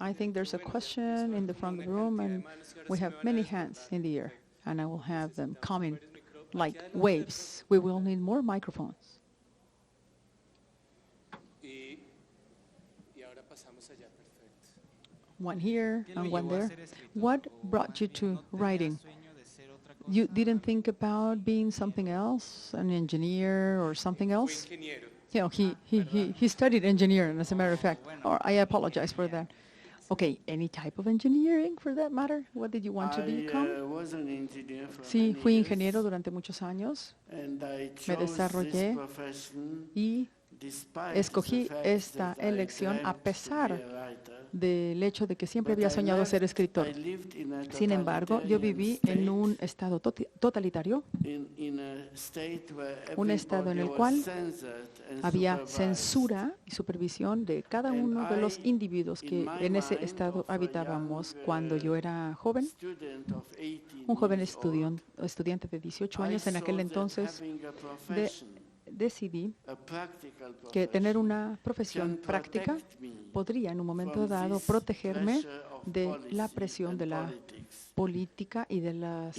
B: I think there's a question in the front of the room, and we have many hands in the air, and I will have them coming like waves. We will need more microphones. One here and one there. What brought you to writing? You didn't think about being something else, an engineer or something else? You know, he studied engineering, as a matter of fact. Or I apologize for that. Okay, any type of engineering for that matter? What did you want to become? Sí, fui ingeniero durante muchos años. Me desarrollé y escogí esta elección a pesar del hecho de que siempre había soñado ser escritor. Sin embargo, yo viví en un estado totalitario, un estado en el cual había censura y supervisión de cada uno de los individuos que en ese estado habitábamos. Cuando yo era joven, un joven estudiante de 18 años, en aquel entonces decidí que tener una profesión práctica podría en un momento dado protegerme de la presión de la política y de las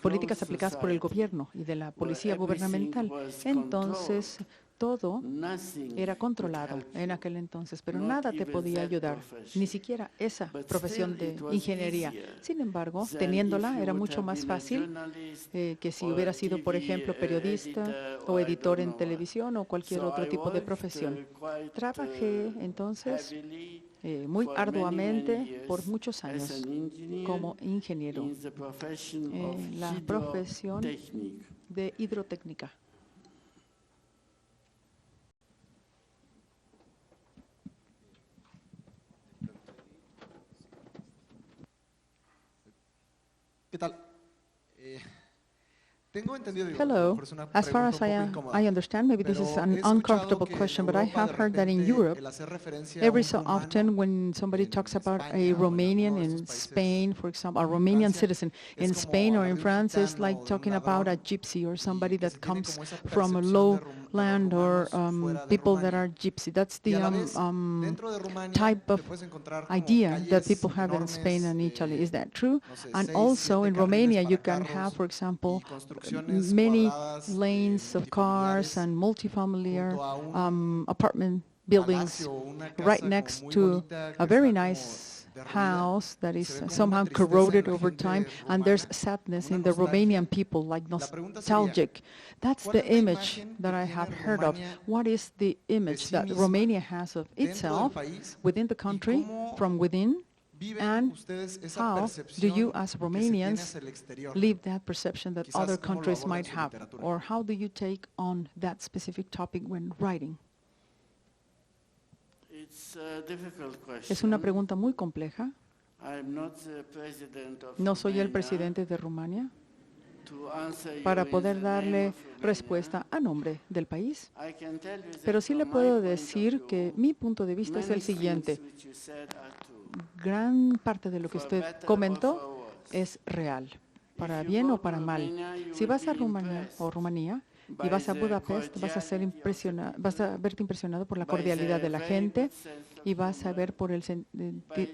B: políticas aplicadas por el gobierno y de la policía gubernamental. Entonces, todo era controlado en aquel entonces, pero nada te podía ayudar, ni siquiera esa profesión de ingeniería. Sin embargo, teniéndola era mucho más fácil que si hubiera sido, por ejemplo, periodista o editor en televisión o cualquier otro tipo de profesión. Trabajé entonces muy arduamente por muchos años
D: as an engineer
B: como ingeniero
D: in the profession of
B: en la profesión
D: hydrotechnic.
B: de hidrotécnica.
F: ¿Qué tal? Tengo entendido, digo,
B: Hello.
F: es una
B: As far
F: pregunta
B: as
F: un poco incómoda,
B: I understand, maybe this is
F: pero
B: an
F: he escuchado
B: uncomfortable
F: que en
B: question, but I
F: Europa,
B: have
F: de
B: heard that in
F: repente,
B: Europe,
F: el hacer referencia a
B: every
F: un
B: so
F: rumano
B: often when somebody
F: en
B: talks about
F: España
B: a
F: o en
B: Romanian
F: alguno de
B: in
F: esos países
B: Spain, for example, a
F: como
B: Romanian
F: Francia,
B: citizen
F: es
B: in
F: como
B: Spain or
F: hablar
B: in
F: de un
B: France, it's
F: gitano
B: like
F: o de un
B: talking about a
F: ladrón,
B: gypsy or
F: y
B: somebody
F: que
B: that
F: se tiene
B: comes
F: como esa
B: from a
F: percepción de los
B: lowland or
F: rumanos fuera de
B: people that
F: Rumania.
B: are gypsy. That's
F: Y
B: the
F: a la vez, dentro de Rumania,
B: type
F: te
B: of
F: puedes encontrar como
B: idea that
F: calles
B: people have in Spain
F: enormes
B: and Italy.
F: de,
B: Is that true?
F: no sé,
B: And
F: 6,
B: also
F: 7
B: in
F: carriles
B: Romania, you
F: para
B: can have,
F: carros
B: for example,
F: y construcciones
B: many
F: cuadradas
B: lanes of cars
F: multifamiliares
B: and multifamiliar
F: junto a un
B: apartment buildings
F: palacio o una
B: right
F: casa
B: next
F: como muy
B: to
F: bonita
B: a
F: que
B: very
F: está como
B: nice
F: derruida,
B: house that
F: y
B: is
F: se ve como una
B: somehow
F: tristeza en
B: corroded
F: la
B: over
F: gente
B: time, and there's
F: rumana,
B: sadness
F: como
B: in
F: una
B: the
F: nostalgia.
B: Romanian people, like
F: La pregunta sería,
B: nostalgic. That's
F: ¿cuál
B: the
F: es la
B: image
F: imagen
B: that
F: que
B: I
F: tiene
B: have heard of.
F: Rumania
B: What is the
F: de
B: image
F: sí
B: that
F: misma
B: Romania has of
F: dentro del
B: itself
F: país
B: within the
F: y
B: country,
F: cómo
B: from within,
F: viven
B: and
F: ustedes esa
B: how do
F: percepción
B: you as
F: que se tiene
B: Romanians
F: hacia el exterior?
B: live that perception that
F: Quizás
B: other
F: cómo lo
B: countries
F: abordan
B: might
F: en su
B: have?
F: literatura.
B: Or how do you take on that specific topic when writing?
D: It's a difficult
B: Es una
D: question.
B: pregunta muy compleja.
D: I'm not the president of
B: No soy el
D: Romania
B: presidente de Rumania
D: to answer you
B: para
D: in
B: poder
D: the name
B: darle
D: of Romania.
B: respuesta a nombre del país.
D: I can tell you that
B: Pero sí le
D: from my
B: puedo
D: point of
B: decir
D: view,
B: que mi punto de vista es
D: many
B: el siguiente.
D: things which you said are true,
B: Gran parte de lo que
D: for
B: usted
D: better or
B: comentó
D: for worse.
B: es real, para
D: If you
B: bien
D: go
B: o
D: to
B: para mal.
D: Romania, you
B: Si
D: will
B: vas a
D: be
B: Rumania
D: impressed
B: o Rumanía y
D: by
B: vas a
D: the
B: Budapest, vas a ser
D: cordiality of the
B: impresionado,
D: people,
B: vas a verte impresionado por la
D: by
B: cordialidad
D: the
B: de la
D: very
B: gente
D: good sense of
B: y vas a
D: humor,
B: ver por
D: by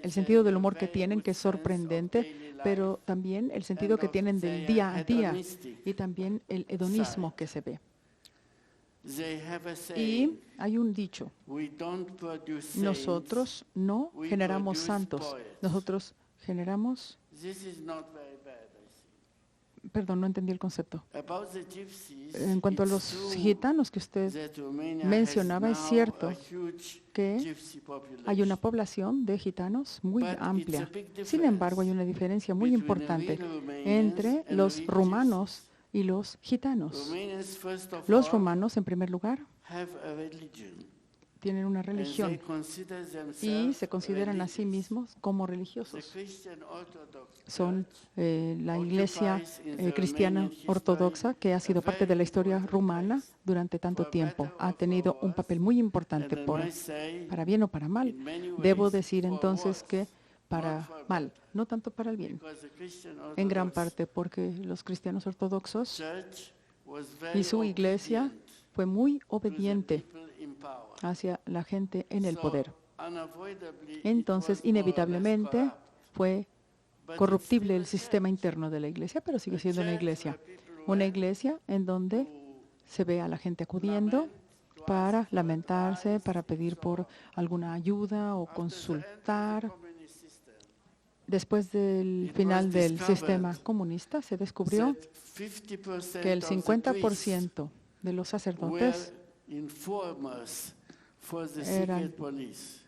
B: el sentido del
D: the
B: humor que
D: very
B: tienen,
D: good
B: que es
D: sense of
B: sorprendente,
D: daily life,
B: pero también el sentido
D: and
B: que
D: of
B: tienen del
D: their
B: día a día
D: hedonistic
B: y también el hedonismo
D: side.
B: que se ve.
D: They have a
B: Y
D: saying,
B: hay un dicho:
D: we don't produce saints,
B: nosotros no
D: we
B: generamos
D: produce
B: santos,
D: poets.
B: nosotros generamos.
D: This is not very bad, I think.
B: Perdón, no entendí el concepto.
D: About the gypsies,
B: En cuanto a
D: it's
B: los
D: true
B: gitanos que usted
D: that Romania
B: mencionaba,
D: has
B: es
D: now
B: cierto
D: a huge
B: que
D: gypsy population.
B: hay una población de gitanos muy
D: But it's a
B: amplia.
D: big
B: Sin embargo, hay
D: difference
B: una diferencia muy
D: between the
B: importante
D: real Romanians
B: entre
D: and
B: los
D: real
B: rumanos y los gitanos.
D: Romanians, first of
B: Los
D: all,
B: rumanos, en primer lugar,
D: have a religion,
B: tienen una
D: and they
B: religión
D: consider
B: y
D: themselves
B: se consideran a sí
D: religious.
B: mismos como
D: The
B: religiosos.
D: Christian Orthodox
B: Son
D: Church
B: la iglesia
D: occupies in the
B: cristiana
D: Romanian history
B: ortodoxa que ha sido
D: a
B: parte de la
D: very
B: historia
D: important
B: rumana
D: place.
B: durante tanto
D: For
B: tiempo.
D: better
B: Ha
D: or
B: tenido
D: for
B: un
D: worse,
B: papel muy importante,
D: and I
B: por,
D: must say,
B: para bien o para mal.
D: in many
B: Debo
D: ways,
B: decir
D: for
B: entonces que
D: worse,
B: para
D: not for
B: mal,
D: better.
B: no tanto para el bien,
D: Because the Christian
B: en gran
D: Orthodox
B: parte porque los cristianos ortodoxos
D: Church was very
B: y su iglesia
D: obedient
B: fue muy
D: to the
B: obediente
D: people in power.
B: hacia la gente en el
D: So,
B: poder.
D: unavoidably, it
B: Entonces,
D: was more or less
B: inevitablemente,
D: corrupt.
B: fue
D: But it's
B: corruptible
D: still
B: el
D: a
B: sistema
D: church.
B: interno de la iglesia, pero sigue
D: A
B: siendo una
D: church
B: iglesia.
D: where people
B: Una
D: went
B: iglesia en donde
D: to
B: se ve a la gente acudiendo
D: lament, to
B: para
D: ask for
B: lamentarse,
D: advice,
B: para pedir
D: so
B: por
D: on.
B: alguna ayuda o
D: After the end of the
B: consultar.
D: communist system,
B: Después del
D: It
B: final
D: was
B: del
D: discovered
B: sistema comunista, se descubrió
D: that 50%
B: que el
D: of the priests
B: 50% de los
D: were
B: sacerdotes
D: informers for the
B: eran
D: secret police.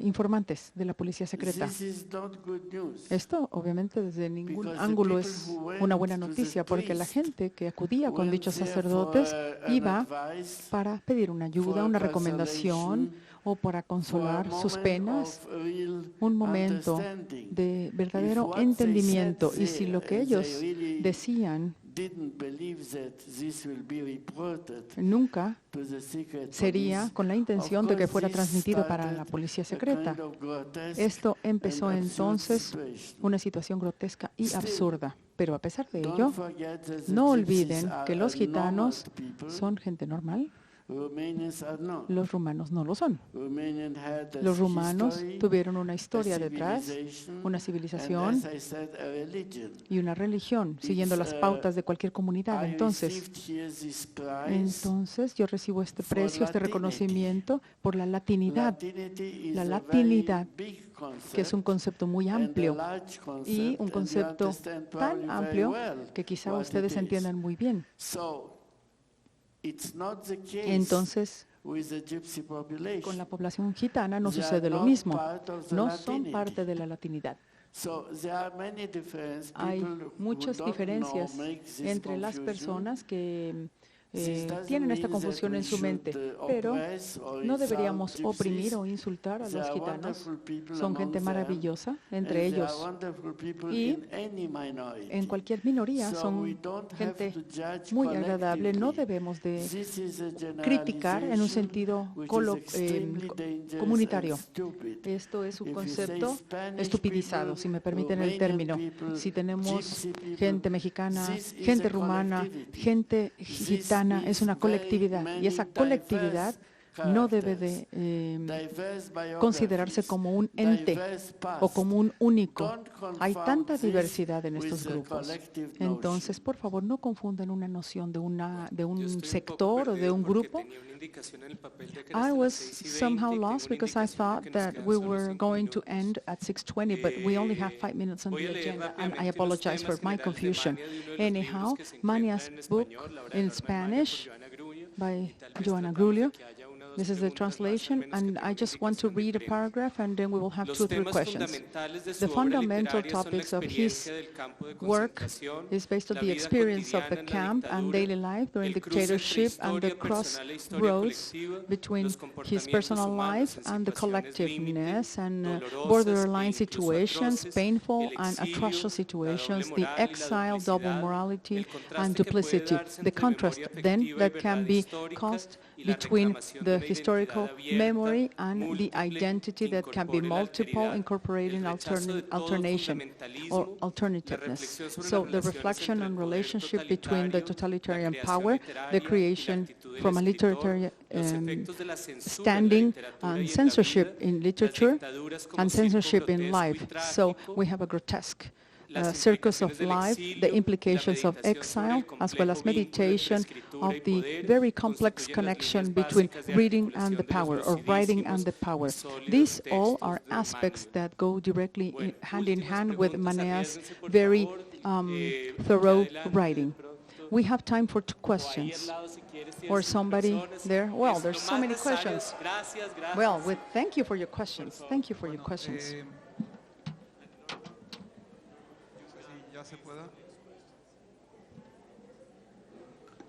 B: informantes de la policía secreta.
D: This is not good news.
B: Esto, obviamente, desde ningún
D: Because the
B: ángulo
D: people
B: es
D: who went
B: una buena
D: to the
B: noticia, porque la
D: priest
B: gente que acudía con
D: went
B: dichos
D: there
B: sacerdotes
D: for an
B: iba
D: advice,
B: para pedir una
D: for
B: ayuda,
D: a
B: una recomendación
D: consolation,
B: o para
D: for a
B: consolar sus
D: moment
B: penas,
D: of real
B: un momento
D: understanding.
B: de verdadero
D: If what they
B: entendimiento.
D: said
B: Y si lo que
D: there,
B: ellos
D: they really
B: decían
D: didn't believe that this will be reported
B: nunca
D: to the secret
B: sería
D: police.
B: con la intención
D: Of
B: de que
D: course,
B: fuera
D: this
B: transmitido para la
D: started
B: policía
D: a
B: secreta.
D: kind of grotesque
B: Esto empezó
D: and absurd
B: entonces
D: situation.
B: una situación grotesca y
D: Still,
B: absurda. Pero a pesar de
D: Don't
B: ello,
D: forget that the
B: no
D: gypsies
B: olviden
D: are
B: que los
D: a normal
B: gitanos
D: people.
B: son gente normal,
D: Romanians are not.
B: los rumanos no lo son.
D: Romanian had a
B: Los rumanos
D: history,
B: tuvieron una
D: a
B: historia detrás,
D: civilization,
B: una
D: and
B: civilización
D: as I said, a religion.
B: y una religión, siguiendo las pautas de cualquier comunidad.
D: I
B: Entonces,
D: received here this prize.
B: yo recibo este
D: for
B: precio, este
D: Latinity.
B: reconocimiento por la latinidad,
D: Latinity is
B: la
D: a
B: latinidad,
D: very big concept,
B: que es un concepto muy
D: and a
B: amplio
D: large concept,
B: y un
D: and you
B: concepto
D: understand
B: tan
D: probably very
B: amplio
D: well
B: que quizá
D: what
B: ustedes
D: it is.
B: entiendan muy bien.
D: So, it's not the case
B: Entonces, Con la población gitana no sucede lo mismo. No son parte de la latinidad. Hay muchas diferencias entre las personas que tienen esta confusión en su mente, pero no deberíamos oprimir o insultar a los gitanos. Son gente maravillosa entre ellos y en cualquier minoría son gente muy agradable. No debemos de criticar en un sentido comunitario. Esto es un concepto estupidizado, si me permiten el término. Si tenemos gente mexicana, gente rumana, gente gitana, es una colectividad y esa colectividad no debe de considerarse como un ente o como un único. Hay tanta diversidad en estos grupos. Entonces, por favor, no confundan una noción de un sector o de un grupo. I was somehow lost because I thought that we were going to end at 6:20, but we only have 5 minutes on the agenda, and I apologize for my confusion. Anyhow, Mania's book in Spanish by Joana Grulio. This is the translation, and I just want to read a paragraph, and then we will have 2 or 3 questions. The fundamental topics of his work is based on the experience of the camp and daily life during dictatorship and the crossroads between his personal life and the collectiveness and borderline situations, painful and atrocious situations, the exile, double morality, and duplicity. The contrast, then, that can be caused between the historical memory and the identity that can be multiple, incorporating alternation or alternativeness. So the reflection on relationship between the totalitarian power, the creation from a literary standing, and censorship in literature and censorship in life. So we have a grotesque circus of life, the implications of exile, as well as meditation of the very complex connection between reading and the power, or writing and the power. These all are aspects that go directly hand in hand with Manea's very thorough writing. We have time for 2 questions. Or somebody there? Well, there's so many questions. Well, thank you for your questions. Thank you for your questions.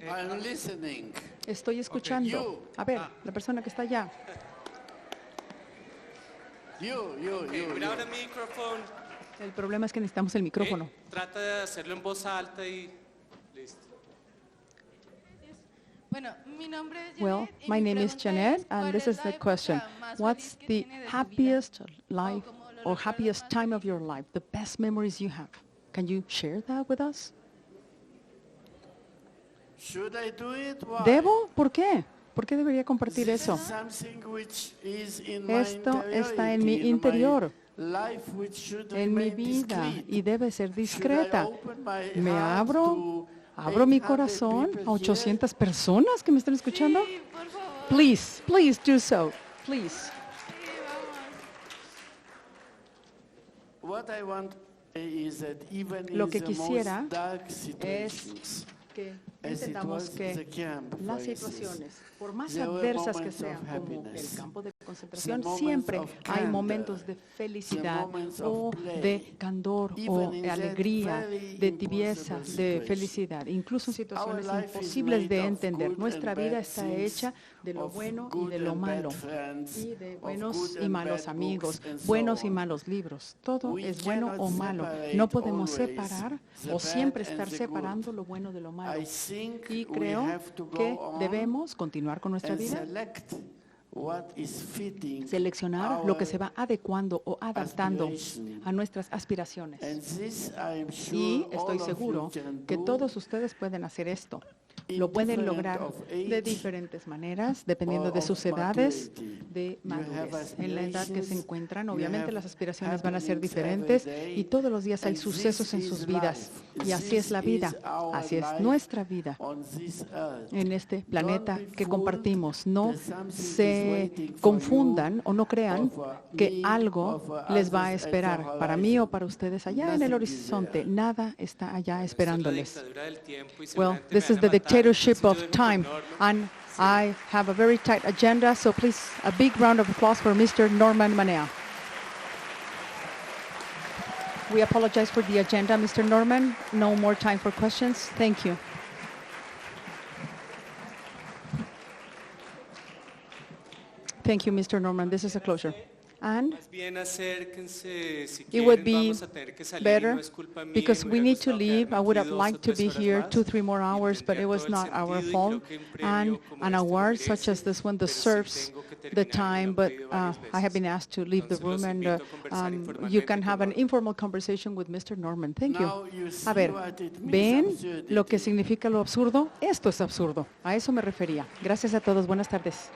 D: I'm listening.
B: Estoy escuchando. A ver, la persona que está allá.
C: Without a microphone.
B: El problema es que necesitamos el micrófono.
C: Trata de hacerlo en voz alta y listo.
G: Bueno, mi nombre es Janet.
B: Well, my name is Janet, and this is the question. What's the happiest life or happiest time of your life, the best memories you have? Can you share that with us?
D: Should I do it? Why?
B: ¿Debo? ¿Por qué? ¿Por qué debería compartir
D: This
B: eso?
D: is something which is in my
B: Esto está en mi
D: interiority, in my
B: interior,
D: life, which should
B: en mi
D: remain
B: vida,
D: discreet.
B: y debe ser
D: Should I
B: discreta.
D: open my
B: Me
D: heart
B: abro mi
D: 800
B: corazón
D: people
B: a 800
D: here?
B: personas que me están escuchando.
G: Sí, por favor.
B: Please do so. Please.
G: Sí, vamos.
D: What I want is that even
B: Lo
D: in
B: que
D: the
B: quisiera
D: most dark
B: es
D: situations,
B: que
D: as it
B: entendamos
D: was in the
B: que
D: camp, for
B: las
D: instance,
B: situaciones, por más
D: there were
B: adversas que
D: moments of
B: sean, como el
D: happiness,
B: campo de concentración,
D: moments
B: siempre
D: of
B: hay
D: candor,
B: momentos de felicidad
D: moments
B: o
D: of play.
B: de candor o
D: Even in
B: de
D: that
B: alegría,
D: very
B: de tibieza,
D: impossible
B: de
D: situation.
B: felicidad, incluso en situaciones
D: Our life is
B: imposibles de
D: made of
B: entender.
D: good
B: Nuestra
D: and
B: vida
D: bad
B: está
D: things,
B: hecha de lo
D: of
B: bueno y
D: good
B: de lo
D: and bad
B: malo,
D: friends,
B: y de
D: of
B: buenos
D: good
B: y
D: and
B: malos
D: bad
B: amigos,
D: books, and so
B: buenos y
D: on.
B: malos libros. Todo
D: We
B: es bueno
D: cannot
B: o malo.
D: separate
B: No podemos
D: always
B: separar
D: the
B: o
D: bad
B: siempre
D: and
B: estar
D: the
B: separando
D: good.
B: lo bueno de lo malo.
D: I think
B: Y
D: we
B: creo
D: have to
B: que
D: go on
B: debemos continuar con nuestra
D: and
B: vida,
D: select what is fitting
B: seleccionar lo que se
D: our
B: va adecuando o adaptando
D: aspiration.
B: a nuestras aspiraciones.
D: And this I am sure
B: Y
D: all
B: estoy
D: of
B: seguro
D: you can
B: que
D: do
B: todos ustedes pueden hacer esto.
D: in
B: Lo pueden
D: different
B: lograr
D: of
B: de
D: age
B: diferentes maneras, dependiendo
D: or
B: de
D: of
B: sus edades
D: maturity.
B: de
D: You have
B: madurez. En la edad que se
D: aspirations,
B: encuentran,
D: you
B: obviamente
D: have
B: las aspiraciones van a ser
D: happenings
B: diferentes
D: every day,
B: y todos los días hay
D: and
B: sucesos
D: this
B: en
D: is
B: sus vidas.
D: life.
B: Y así es la
D: This
B: vida,
D: is our
B: así es
D: life
B: nuestra vida
D: on this earth.
B: en este planeta
D: Don't be
B: que
D: fooled
B: compartimos. No
D: that something is
B: se
D: waiting for
B: confundan o no crean
D: or for
B: que
D: me,
B: algo
D: or for
B: les va a
D: others at the
B: esperar para mí o
D: horizon.
B: para ustedes allá en el
D: Nothing is
B: horizonte.
D: there.
B: Nada está allá esperándoles.
C: Dictadura del tiempo y
B: Well,
C: seguramente
B: this
C: me
B: is
C: van a
B: the
C: matar,
B: dictatorship
C: entonces yo
B: of
C: duermo con
B: time,
C: Norma.
B: and I have a very tight agenda, so please, a big round of applause for Mr. Norman Manea. We apologize for the agenda, Mr. Norman. No more time for questions. Thank you. Thank you, Mr. Norman. This is a closure. And it would be better because we need to leave. I would have liked to be here 2-3 more hours, but it was not our fault. And an award such as this one deserves the time, but I have been asked to leave the room, and you can have an informal conversation with Mr. Norman. Thank you. A ver, ¿ven lo que significa lo absurdo? Esto es absurdo. A eso me refería. Gracias a todos. Buenas tardes.